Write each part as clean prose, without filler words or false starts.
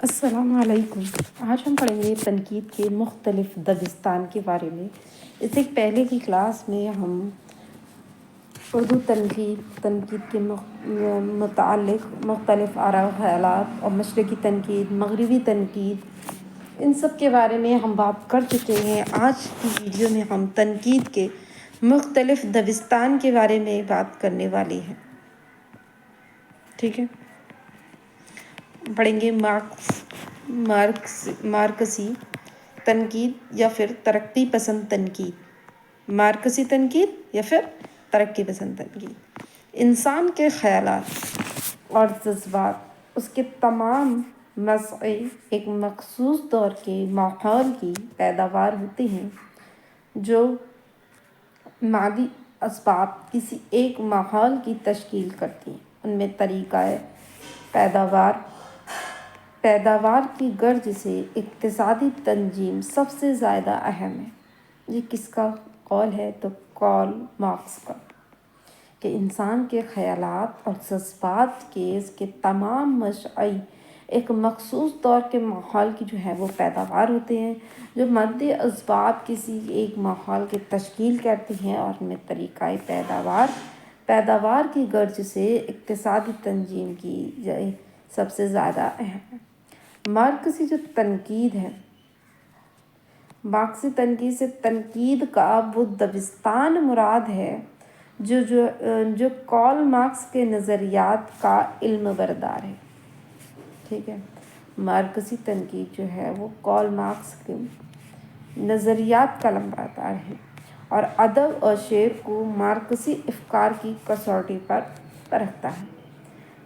السلام علیکم۔ آج ہم پڑھیں گے تنقید کے مختلف دبستان کے بارے میں۔ اس سے پہلے کی کلاس میں ہم اردو تنقید کے متعلق مختلف آراء و خیالات اور مشرقی تنقید، مغربی تنقید، ان سب کے بارے میں ہم بات کر چکے ہیں۔ آج کی ویڈیو میں ہم تنقید کے مختلف دبستان کے بارے میں بات کرنے والے ہیں۔ ٹھیک ہے، پڑھیں گے مارکسی تنقید یا پھر ترقی پسند تنقید۔ مارکسی تنقید یا پھر ترقی پسند تنقید۔ انسان کے خیالات اور جذبات اس کے تمام مسائل ایک مخصوص دور کے ماحول کی پیداوار ہوتے ہیں۔ جو مادی اسباب کسی ایک ماحول کی تشکیل کرتی ہیں، ان میں طریقہ پیداوار کی غرض سے اقتصادی تنظیم سب سے زیادہ اہم ہے۔ یہ کس کا قول ہے؟ تو کارل مارکس کا، کہ انسان کے خیالات اور جذبات کے اس کے تمام منشئ ایک مخصوص دور کے ماحول کی جو ہے وہ پیداوار ہوتے ہیں۔ جو مادی اسباب کسی ایک ماحول کی تشکیل کرتی ہیں اور ان میں طریقہ پیداوار کی غرض سے اقتصادی تنظیم کی سب سے زیادہ اہم ہے۔ مارکسی جو تنقید ہے، مارکسی تنقید سے تنقید کا وہ دبستان مراد ہے جو کارل مارکس کے نظریات کا علم بردار ہے۔ ٹھیک ہے، مارکسی تنقید جو ہے وہ کارل مارکس کے نظریات کا علم بردار ہے اور ادب اور شعر کو مارکسی افکار کی کسوٹی پر پرکھتا ہے۔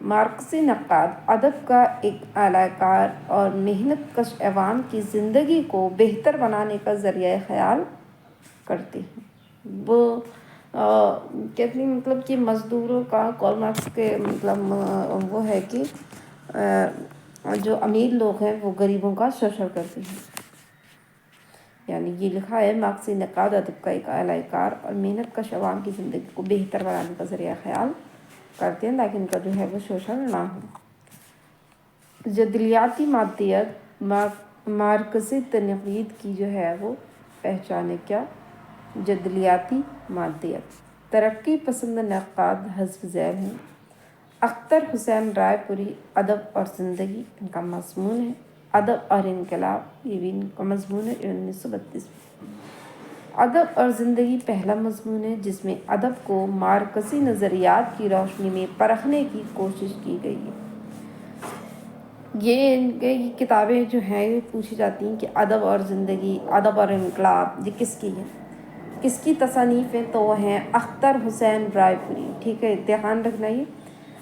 مارکسی نقاد ادب کا ایک اعلی کار اور محنت کش عوام کی زندگی کو بہتر بنانے کا ذریعہ خیال کرتے ہیں۔ وہ کہتے ہیں مطلب کہ مزدوروں کا کارل مارکس کے مطلب وہ ہے کہ جو امیر لوگ ہیں وہ غریبوں کا شوشن کرتے ہیں۔ یعنی یہ لکھا ہے، مارکسی نقاد ادب کا ایک اعلی کار اور محنت کش عوام کی زندگی کو بہتر بنانے کا ذریعہ خیال کرتے ہیں تاکہ ان کا جو ہے وہ شوشن نہ ہو۔ جدلیاتی مادیت مارکسی تنقید کی جو ہے وہ پہچان ہے۔ کیا؟ جدلیاتی مادیت۔ ترقی پسند نقاد حسب ذیل ہیں۔ اختر حسین رائے پوری، ادب اور زندگی ان کا مضمون ہے۔ ادب اور انقلاب، یہ بھی ان کا مضمون ہے، 1932 میں۔ ادب اور زندگی پہلا مضمون ہے جس میں ادب کو مارکسی نظریات کی روشنی میں پرکھنے کی کوشش کی گئی ہے۔ یہ کتابیں جو ہیں یہ پوچھی جاتی ہیں کہ ادب اور زندگی، ادب اور انقلاب، یہ کس کی ہے، کس کی تصانیف ہیں؟ تو وہ ہیں اختر حسین رائے پوری۔ ٹھیک ہے، دھیان رکھنا، یہ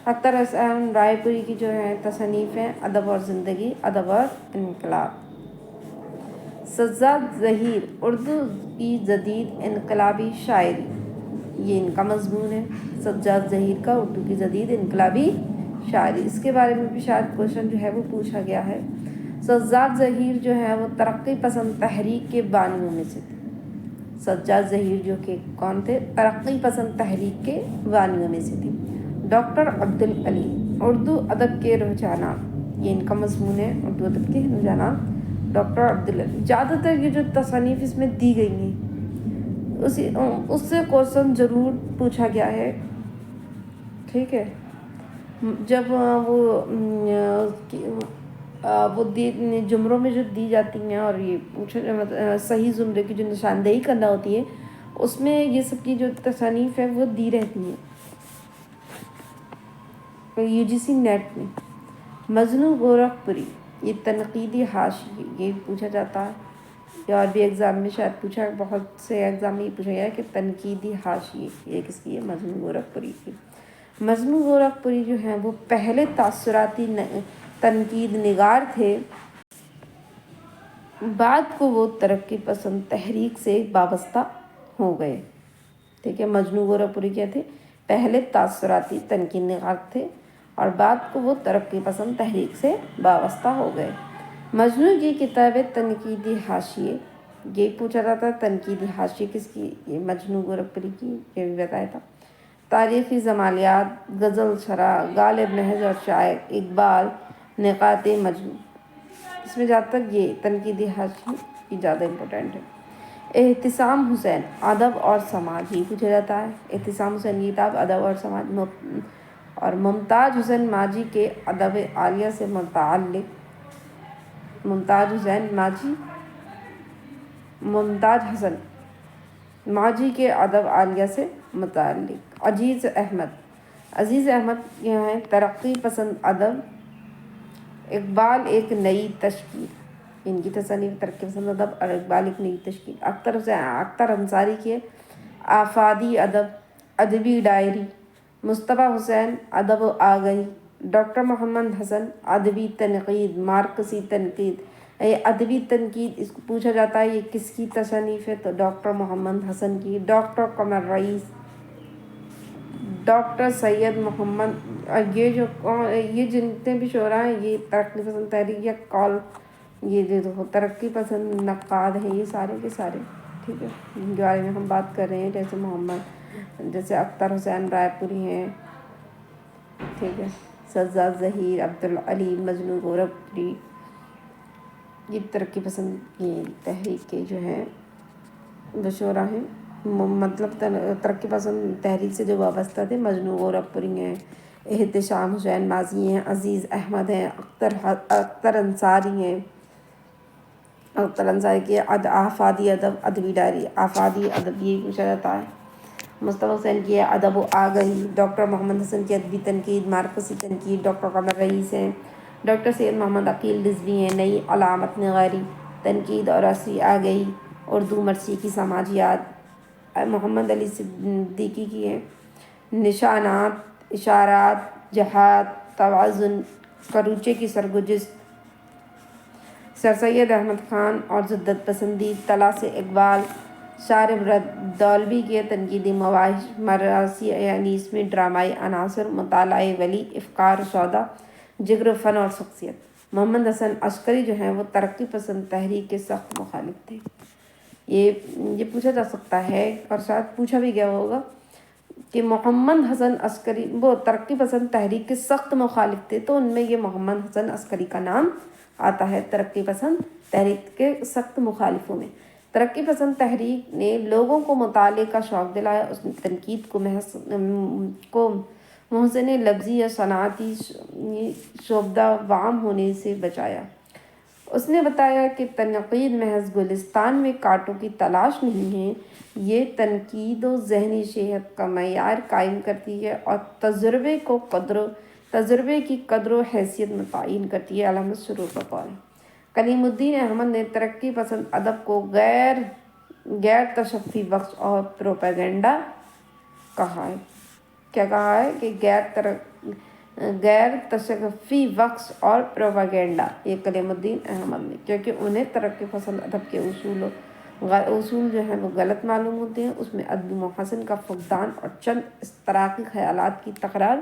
اختر حسین رائے پوری کی جو ہے تصانیف ہیں ادب اور زندگی، ادب اور انقلاب۔ سجاد ظہیر، اردو کی جدید انقلابی شاعری، یہ ان کا مضمون ہے۔ سجاد ظہیر کا اردو کی جدید انقلابی شاعری، اس کے بارے میں بھی شاید کوشچن جو ہے وہ پوچھا گیا ہے۔ سجاد ظہیر جو ہے وہ ترقی پسند تحریک کے بانیوں میں سے تھے۔ سجاد ظہیر جو کہ کون تھے؟ ترقی پسند تحریک کے بانیوں میں سے تھے۔ ڈاکٹر عبدالعلی، اردو ادب کے رجحانات، یہ ان کا مضمون ہے، اردو ادب کے رجحانات، ڈاکٹر عبدالعلی۔ زیادہ تر یہ جو تصانیف اس میں دی گئی ہیں اس سے کوشچن ضرور پوچھا گیا ہے۔ ٹھیک ہے، جب وہ زمروں میں جو دی جاتی ہیں اور یہ پوچھا صحیح زمرے کی جو نشاندہی کرنا ہوتی ہے اس میں یہ سب کی جو تصانیف ہے وہ دی رہتی ہیں۔ UGC نیٹ میں مجنوں گورکھپوری، یہ تنقیدی حاشیے، یہ پوچھا جاتا ہے اور بھی ایگزام میں شاید پوچھا، بہت سے ایگزام میں یہ پوچھا گیا ہے کہ تنقیدی حاشیے یہ کس کی ہے؟ مجنوں گورکھپوری کی۔ مجنوں گورکھپوری جو ہیں وہ پہلے تاثراتی تنقید نگار تھے، بعد کو وہ ترقی پسند تحریک سے وابستہ ہو گئے۔ ٹھیک ہے، مجنوں گورکھپوری کیا تھے؟ پہلے تاثراتی تنقید نگار تھے اور بعد کو وہ ترقی پسند تحریک سے وابستہ ہو گئے۔ مجنوں کی کتاب تنقیدی حاشیے، یہ پوچھا جاتا ہے تنقیدی حاشیے کس کی؟ یہ مجنوں گورکھپوری کی، یہ بھی بتایا تھا۔ تاریخی جمالیات، غزل سرا، غالب محض اور شاعر اقبال، نکات مجنوں، اس میں جہاں تک یہ تنقیدی حاشیے کی زیادہ امپورٹنٹ ہے۔ احتسام حسین، ادب اور سماج، ہی پوچھا جاتا ہے۔ احتسام حسین کی کتاب ادب اور سماج، اور ممتاز حسین ماجی کے ادب عالیہ سے متعلق، ممتاز حسن ماجی کے ادب عالیہ سے متعلق۔ عزیز احمد یہ ہیں ترقی پسند ادب، اقبال ایک نئی تشکیل، ان کی تصنیف ترقی پسند ادب اور اقبال ایک نئی تشکیل۔ اختر انصاری کے آفادی ادب، ادبی ڈائری، مصطفیٰ حسین ادب و آگہی، ڈاکٹر محمد حسن ادبی تنقید، مارکسی تنقید۔ ادبی تنقید اس کو پوچھا جاتا ہے یہ کس کی تصنیف ہے، تو ڈاکٹر محمد حسن کی۔ ڈاکٹر قمر رئیس، ڈاکٹر سید محمد، یہ جتنے بھی شعراء ہیں یہ ترقی پسند تحریک یا کال، یہ جو ترقی پسند نقاد ہیں یہ سارے کے سارے، ٹھیک ہے، جن کے بارے میں ہم بات کر رہے ہیں، جیسے اختر حسین رائے پوری ہیں، ٹھیک ہے، سجاد ظہیر، عبدالعلی مجنو گورکھپوری، یہ ترقی پسند کی تحریک کے جو ہیں وہ شعراء ہیں، مطلب ترقی پسند تحریک سے جو وابستہ تھے۔ مجنو گورکھپوری ہیں، احتشام حسین ماضی ہیں، عزیز احمد ہیں، اختر انصاری ہیں، اختر انصاری کے آفادی ادب، ادبی ڈائری، آفادی ادب یہ پوچھا جاتا ہے۔ مصطفیٰ حسین کی ادب و آگہی، ڈاکٹر محمد حسن کی ادبی تنقید، مارکسی تنقید، ڈاکٹر قمر رئیس ہیں، ڈاکٹر سید محمد عقیل رضوی ہیں، نئی علامت نگاری، تنقید اور عصری آگہی، اردو مرثی کی سماجیات، محمد علی صدیقی کی ہیں، نشانات، اشارات، جہاد، توازن، کروچے کی سرگزشت، سر سید احمد خان اور جدت پسندی، طلع سے اقبال، شارب دولبی کے تنقیدی مراثی، یعنی اس میں ڈرامائی عناصر، مطالعہ ولی، افکار سودا، جگر فن اور شخصیت۔ محمد حسن عسکری جو ہیں وہ ترقی پسند تحریک کے سخت مخالف تھے۔ یہ پوچھا جا سکتا ہے اور شاید پوچھا بھی گیا ہوگا کہ محمد حسن عسکری وہ ترقی پسند تحریک کے سخت مخالف تھے، تو ان میں یہ محمد حسن عسکری کا نام آتا ہے ترقی پسند تحریک کے سخت مخالفوں میں۔ ترقی پسند تحریک نے لوگوں کو مطالعے کا شوق دلایا، اس نے تنقید کو محسن لفظی یا صنعتی شعبدہ وام ہونے سے بچایا۔ اس نے بتایا کہ تنقید محض گلستان میں کانٹوں کی تلاش نہیں ہے، یہ تنقید و ذہنی صحت کا معیار قائم کرتی ہے اور تجربے کی قدر و حیثیت متعین کرتی ہے۔ علامہ سرور کا قول ہے۔ کلیم الدین احمد نے ترقی پسند ادب کو غیر تشفی بخش اور پروپیگنڈا کہا ہے۔ کیا کہا ہے کہ غیر تشفی بخش اور پروپیگنڈا، یہ کلیم الدین احمد نے، کیونکہ انہیں ترقی پسند ادب کے اصول جو ہیں وہ غلط معلوم ہوتے ہیں، اس میں ادبی محاسن کا فقدان اور چند اشتراکی خیالات کی تکرار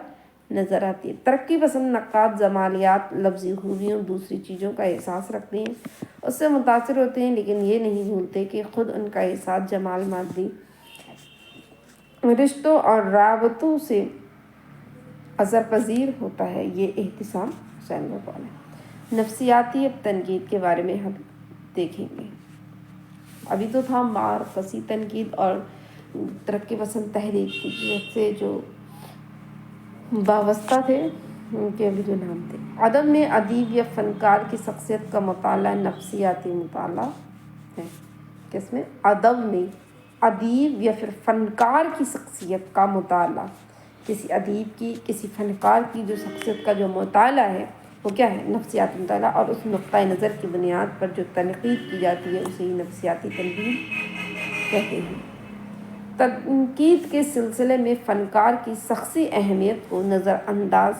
نظر آتی ہے۔ ترقی پسند نقاد جمالیات، لفظی خوبیوں، دوسری چیزوں کا احساس رکھتے ہیں، اس سے متاثر ہوتے ہیں، لیکن یہ نہیں بھولتے کہ خود ان کا احساس جمال مادی رشتوں اور رابطوں سے اثر پذیر ہوتا ہے۔ یہ احتسام حسین کا قول ہے۔ نفسیاتی تنقید کے بارے میں ہم دیکھیں گے۔ ابھی تو تھا مارکسی تنقید اور ترقی پسند تحریک سے جو وابستہ تھے ان کے ابھی جو نام تھے۔ ادب میں ادیب یا فنکار کی شخصیت کا مطالعہ نفسیاتی مطالعہ ہے۔ کس میں؟ ادب میں ادیب یا پھر فنکار کی شخصیت کا مطالعہ، کسی ادیب کی، کسی فنکار کی جو شخصیت کا جو مطالعہ ہے وہ کیا ہے؟ نفسیاتی مطالعہ، اور اس نقطۂ نظر کی بنیاد پر جو تنقید کی جاتی ہے اسے ہی نفسیاتی تنقید کہتے ہیں۔ تنقید کے سلسلے میں فنکار کی شخصی اہمیت کو نظر انداز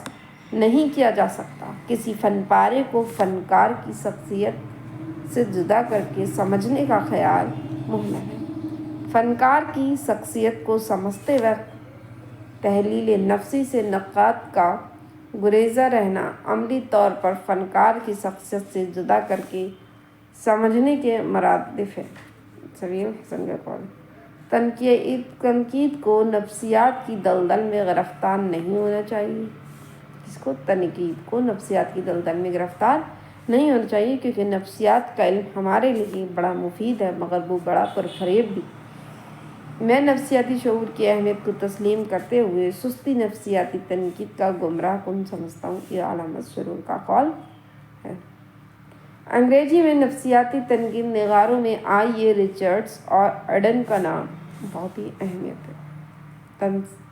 نہیں کیا جا سکتا۔ کسی فن پارے کو فنکار کی شخصیت سے جدا کر کے سمجھنے کا خیال مہلک ہے۔ فنکار کی شخصیت کو سمجھتے وقت تحلیل نفسی سے نقاد کا گریزاں رہنا عملی طور پر فنکار کی شخصیت سے جدا کر کے سمجھنے کے مرادف ہے۔ سبیل حسن کا قول۔ تنقید کو نفسیات کی دلدل میں گرفتار نہیں ہونا چاہیے۔ کس کو؟ تنقید کو نفسیات کی دلدل میں گرفتار نہیں ہونا چاہیے، کیونکہ نفسیات کا علم ہمارے لیے بڑا مفید ہے مگر وہ بڑا پرفریب بھی۔ میں نفسیاتی شعور کی اہمیت کو تسلیم کرتے ہوئے سستی نفسیاتی تنقید کا گمراہ کن سمجھتا ہوں، یہ علامت سرور کا قول ہے۔ انگریزی میں نفسیاتی تنقید نگاروں میں آئی ریچرڈس اور اڈن کا نام بہت ہی اہمیت ہے۔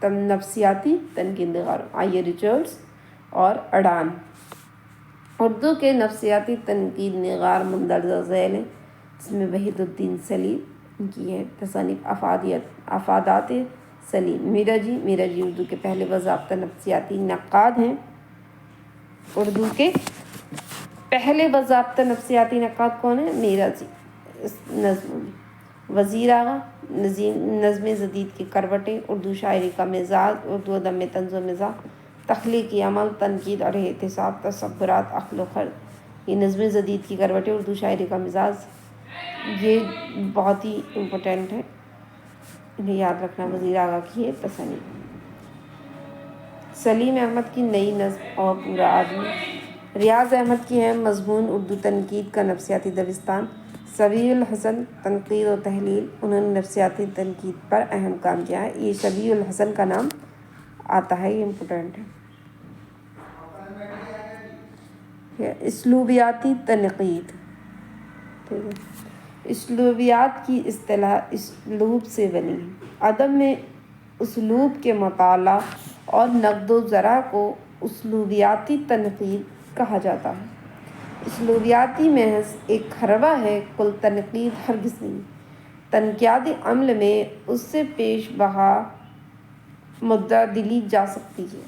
نفسیاتی تنقید نگاروں آئی ریچرڈس اور اڈان۔ اردو کے نفسیاتی تنقید نگار مندرجہ ذیل ہیں، جس میں وحید الدین سلیم کی ہے تصانیف افادات سلیم۔ میرا جی اردو کے پہلے باضابطہ نفسیاتی نقاد ہیں۔ اردو کے پہلے باضابطہ نفسیاتی نقاد کون ہیں؟ میرا جی نظم وزیر آغا، نظم جدید کی کروٹیں، اردو شاعری کا مزاج، اردو ادب میں طنز و مزاح، تخلیقی عمل، تنقید اور احتساب، تصورات، عقل و خرد، یہ نظم جدید کی کروٹیں، اردو شاعری کا مزاج، یہ بہت ہی امپورٹنٹ ہے، انہیں یاد رکھنا۔ وزیر آغا کی ہے تصانیف۔ سلیم احمد کی نئی نظم اور پورا آدمی۔ ریاض احمد کی ہے مضمون اردو تنقید کا نفسیاتی دبستان۔ شبیہ الحسن تنقید و تحلیل، انہوں نے نفسیاتی تنقید پر اہم کام کیا ہے، یہ شبیہ الحسن کا نام آتا ہے، یہ امپورٹنٹ ہے۔ اسلوبیاتی تنقید، ٹھیک ہے، اسلوبیات کی اصطلاح اسلوب سے بنی ہے۔ ادب میں اسلوب کے مطالعہ اور نقد و زرع کو اسلوبیاتی تنقید کہا جاتا ہے۔ اسلوبیاتی محض ایک حربہ ہے، کل تنقید ہرگز نہیں۔ تنقیدی عمل میں اس سے پیش بہا متعدلی جا سکتی ہے،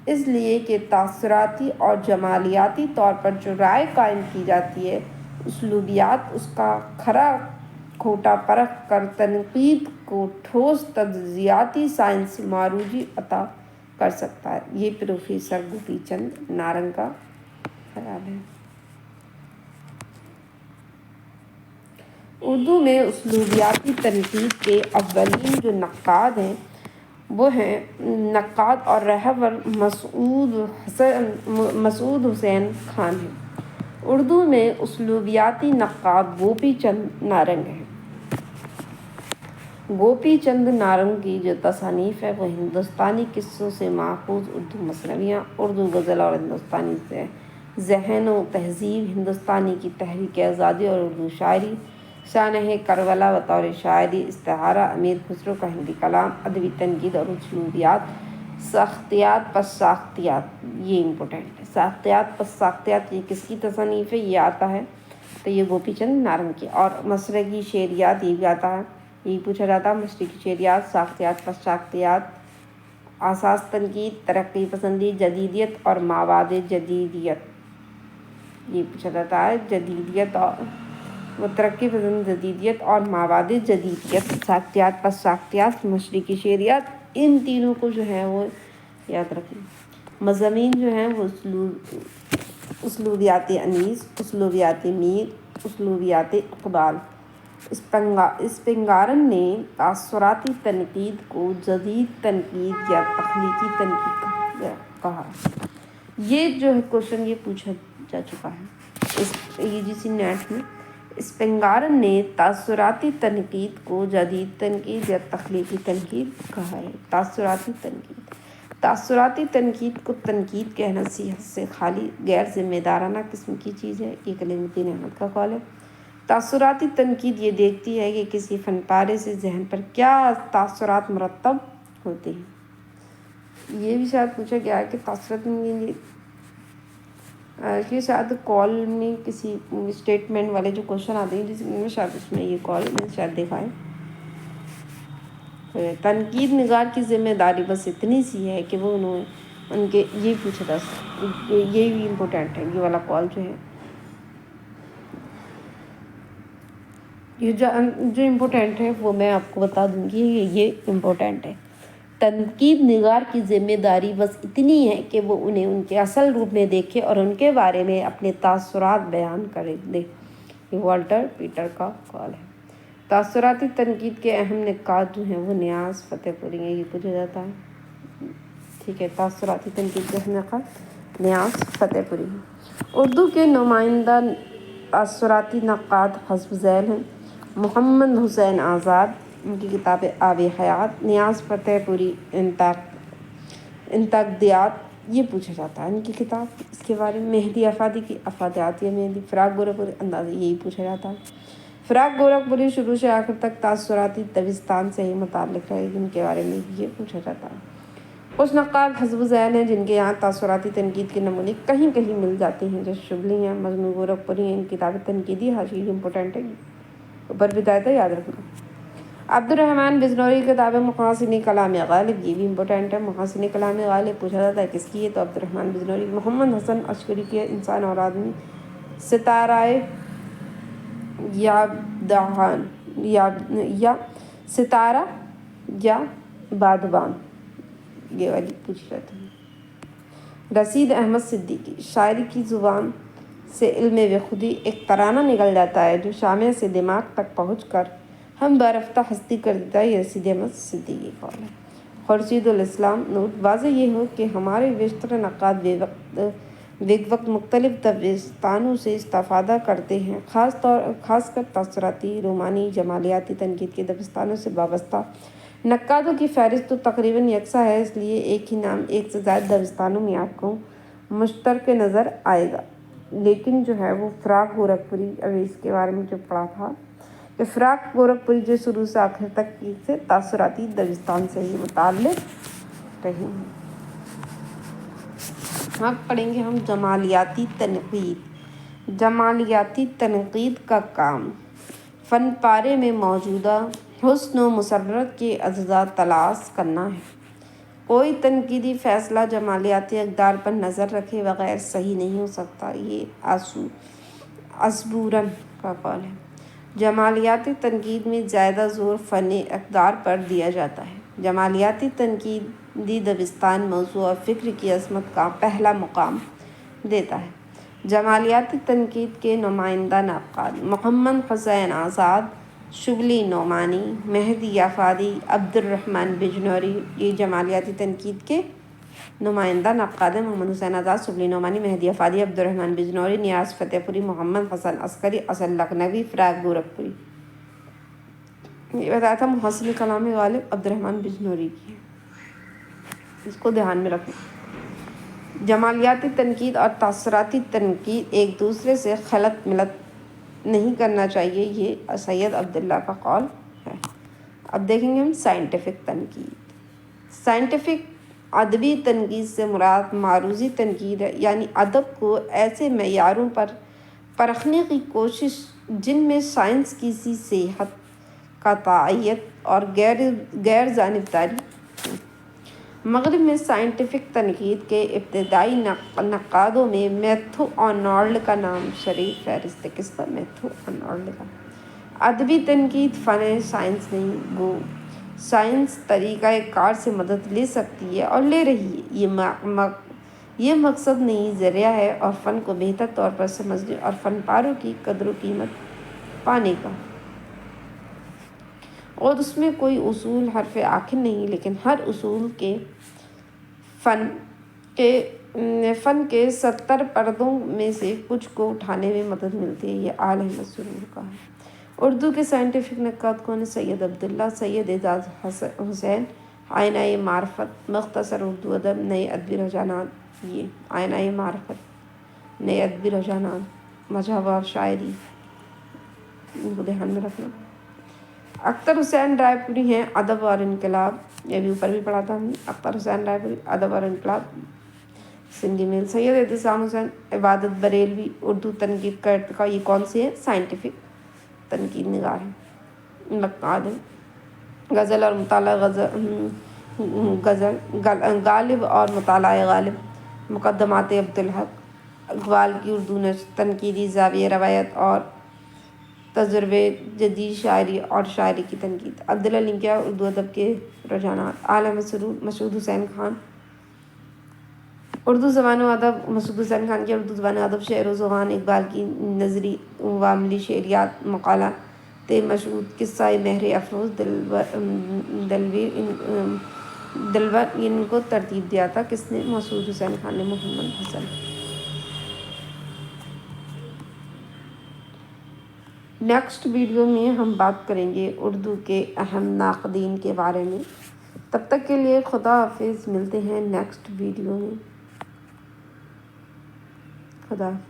اس لیے کہ تاثراتی اور جمالیاتی طور پر جو رائے قائم کی جاتی ہے، اسلوبیات اس کا کھرا کھوٹا پرکھ کر تنقید کو ٹھوس تجزیاتی سائنسی معروجی عطا کر سکتا ہے، یہ پروفیسر گوپی چند نارنگ کا خیال ہے۔ اردو میں اسلوبیاتی تنقید کے اولین جو نقاد ہیں وہ ہیں نقاد اور رہبر مسعود حسین خان ہیں۔ اردو میں اسلوبیاتی نقاد گوپی چند نارنگ ہیں۔ گوپی چند نارنگ کی جو تصانیف ہے وہ ہندوستانی قصوں سے ماخوذ اردو مثنویاں، اردو غزل اور ہندوستانی ذہن و تہذیب، ہندوستانی کی تحریک آزادی اور اردو شاعری، سانحہ کربلا بطور شاعری، استعارہ، امیر خسرو کا ہندی کلام، ادبی تنقید اور اسلوبیات، ساختیات پس ساختیات، یہ امپورٹنٹ ہے۔ ساختیات پس ساختیات یہ کس کی تصانیف ہے؟ یہ آتا ہے تو یہ گوپی چند نارنگ کی۔ اور مشرقی شعریات یہ بھی آتا ہے، یہی پوچھا جاتا ہے، مشرقی شعریات، ساختیات پس ساختیات، اساس تنقید، ترقی پسندی، جدیدیت اور مواد جدیدیت، یہ پوچھا جاتا ہے، جدیدیت اور وہ ترقی پسند، جدیدیت اور مواد جدیدیت، ساختیات پس ساختیات، مشرقی شعریات، ان تینوں کو جو ہے وہ یاد رکھیں۔ مضامین جو ہیں وہ اسلوبیاتی انیس، اسلوبیاتی میر، اسلوبیاتی اقبال۔ اسپنگارن نے تاثراتی تنقید کو جدید تنقید یا تخلیقی تنقید کہا۔ یہ جو ہے کوشچن یہ پوچھا جا چکا ہے UGC نیٹ میں۔ اسپنگارن نے تاثراتی تنقید کو جدید تنقید یا تخلیقی تنقید کہا ہے۔ تاثراتی تنقید کو تنقید کہنا صحت سے خالی غیر ذمہ دارانہ قسم کی چیز ہے، یہ کلیم الدین احمد کا قول ہے۔ تاثراتی تنقید یہ دیکھتی ہے کہ کسی فن پارے سے ذہن پر کیا تاثرات مرتب ہوتے ہیں۔ یہ بھی شاید پوچھا گیا ہے کہ تاثرات یہ شاید کال میں کسی اسٹیٹمنٹ والے جو کوشچن آتے ہیں جس میں شاید اس میں یہ کال میں شاید دیکھا ہے۔ تنقید نگار کی ذمہ داری بس اتنی سی ہے کہ وہ ان کے یہ پوچھا تھا، یہ بھی امپورٹنٹ ہے، یہ والا کال جو ہے یہ جو امپورٹنٹ ہے وہ میں آپ کو بتا دوں گی، یہ امپورٹنٹ ہے۔ تنقید نگار کی ذمہ داری بس اتنی ہے کہ وہ انہیں ان کے اصل روپ میں دیکھے اور ان کے بارے میں اپنے تاثرات بیان کرے دے، یہ والٹر پیٹر کا قول ہے۔ تاثراتی تنقید کے اہم نقاد جو ہیں وہ نیاز فتح پوری ہیں، یہ پوچھا جاتا ہے، ٹھیک ہے۔ تاثراتی تنقید کے اہم نقاد نیاز فتح پوری۔ اردو کے نمائندہ اثراتی نقاد حسب ذیل ہیں: محمد حسین آزاد، ان کی کتاب آب حیات، نیاز فتح پوری انتقادات، یہ پوچھا جاتا ہے ان کی کتاب اس کے بارے میں۔ مہدی افادی کی افادیات یا مہدی، فراق گورکھپوری انداز، یہی پوچھا جاتا ہے۔ فراق گورکھپوری شروع سے آخر تک تاثراتی دبستان سے ہی متعلق رہے، جن کے بارے میں یہ پوچھا جاتا ہے۔ کچھ نقاد حسب ذیل ہیں جن کے یہاں تاثراتی تنقید کے نمونے کہیں کہیں مل جاتے ہیں، جیسے شبلی ہیں، مجموع گورکھپوری ہیں، ان کی کتاب تنقیدی حاشیے امپورٹنٹ ہے، اوپر بھی دائتا یاد رکھنا۔ عبد الرحمن بجنوری کی کتاب محاسن کلام غالب، یہ بھی امپورٹنٹ ہے۔ محاسن کلام غالب پوچھا جاتا ہے کس کی ہے، تو عبد الرحمن بجنوری۔ محمد حسن عسکری کی انسان اور آدمی، ستارہ یابدہان یا ستارہ یا بادبان، یہ والی پوچھی جاتی ہے۔ رشید احمد صدیقی، شاعری کی زبان سے علم بخودی ایک ترانہ نکل جاتا ہے جو شامع سے دماغ تک پہنچ کر ہم برفتہ ہستی کر دیتا ہے، یہ رشید احمد صدیقی قول ہے۔ خورشید الاسلام، نوٹ: واضح یہ ہو کہ ہمارے بیشتر نقاد بیک وقت مختلف دبستانوں سے استفادہ کرتے ہیں، خاص کر تاثراتی، رومانی، جمالیاتی تنقید کے دبستانوں سے وابستہ نقادوں کی فہرست تو تقریباً یکساں ہے، اس لیے ایک ہی نام ایک سے زائد دبستانوں میں آپ کو مشترک نظر آئے گا۔ لیکن جو ہے وہ فراق گورکھپوری، ابھی اس کے بارے میں جو پڑھا تھا کہ فراق گورکھپوری جو شروع سے آخر تک سے تاثراتی دبستان سے ہی متعلق رہی ہیں۔ اب پڑھیں گے ہم جمالیاتی تنقید۔ جمالیاتی تنقید کا کام فن پارے میں موجودہ حسن و مسرت کے اجزاء تلاش کرنا ہے۔ کوئی تنقیدی فیصلہ جمالیاتی اقدار پر نظر رکھے بغیر صحیح نہیں ہو سکتا، یہ اسبورن کا قول ہے۔ جمالیاتی تنقید میں زیادہ زور فنی اقدار پر دیا جاتا ہے۔ جمالیاتی تنقیدی دبستان موضوع اور فکر کی عظمت کا پہلا مقام دیتا ہے۔ جمالیاتی تنقید کے نمائندہ نقاد: محمد حسین آزاد، شبلی نعمانی، مہدی افادی، عبد الرحمن بجنوری، یہ جمالیاتی تنقید کے نمائندہ نقاد ہیں۔ محمد حسین آزاد، شبلی نعمانی، مہدی افادی، عبد الرحمن بجنوری، نیاز فتح پوری، محمد حسن عسکری، اصل لکھنوی، فراق گورکھپوری۔ یہ بتایا تھا محاسن کلام غالب عبد الرحمن بجنوری کی ہے، اس کو دھیان میں رکھنا۔ جمالیاتی تنقید اور تاثراتی تنقید ایک دوسرے سے خلط ملط نہیں کرنا چاہیے، یہ سید عبداللہ کا قول ہے۔ اب دیکھیں گے ہم سائنٹیفک تنقید۔ سائنٹیفک ادبی تنقید سے مراد معروضی تنقید ہے، یعنی ادب کو ایسے معیاروں پر پرکھنے کی کوشش جن میں سائنس کی صحت، قاطعیت اور غیر جانبداری ہو۔ مغرب میں سائنٹیفک تنقید کے ابتدائی نقادوں میں میتھو آرنولڈ کا نام شریف فہرست ہے۔ کس کا؟ میتھو آرنولڈ کا۔ ادبی تنقید فن سائنس نہیں، گو سائنس طریقہ کار سے مدد لے سکتی ہے اور لے رہی ہے، یہ مقصد نہیں، ذریعہ ہے، اور فن کو بہتر طور پر سمجھنے اور فن پاروں کی قدر و قیمت پانے کا۔ اور اس میں کوئی اصول حرف آخر نہیں، لیکن ہر اصول کے فن کے 70 پردوں میں سے کچھ کو اٹھانے میں مدد ملتی ہے، یہ آل احمد سرور کا ہے۔ اردو کے سائنٹیفک نقاد کون ہیں؟ سید عبداللہ، سید اعجاز حسین، آئینہ معرفت، مختصر اردو ادب، نئے ادبی رجحانات، یہ آئینہ معرفت، نئے ادبی رجحانات، مذہب اور شاعری، ان کو دھیان میں رکھنا۔ اختر حسین رائے پوری ہیں، ادب اور انقلاب، یہ بھی اوپر بھی پڑھا تھا ہم نے۔ اختر حسین رائے پوری، ادب اور انقلاب، سندھی میل۔ سید احتسام حسین، عبادت بریلوی، اردو تنقید کا ارتقاء، یہ کون سی ہے؟ سائنٹیفک تنقید نگار ہے۔ نقاد ہیں، غزل اور مطالعہ غالب اور مطالعہ غالب، مقدمات عبدالحق، اقبال کی اردو نثر، تنقیدی زاویہ، روایت اور تجربے، جدید شاعری اور شاعری کی تنقید، عبداللہ لنگیا، اردو ادب کے رجحانات، آل احمد سرور، مسعود حسین خان، اردو زبان و ادب، مسعود حسین خان کی اردو زبان و ادب، شعر و زبان، اقبال کی نظری و عملی شعریات، مقالات مسعود، قصہ مہر افروز، دلبر ان کو ترتیب دیا تھا کس نے؟ مسعود حسین خان نے، محمد حسن۔ نیکسٹ ویڈیو میں ہم بات کریں گے اردو کے اہم ناقدین کے بارے میں۔ تب تک کے لیے خدا حافظ، ملتے ہیں نیکسٹ ویڈیو میں۔ خدا حافظ۔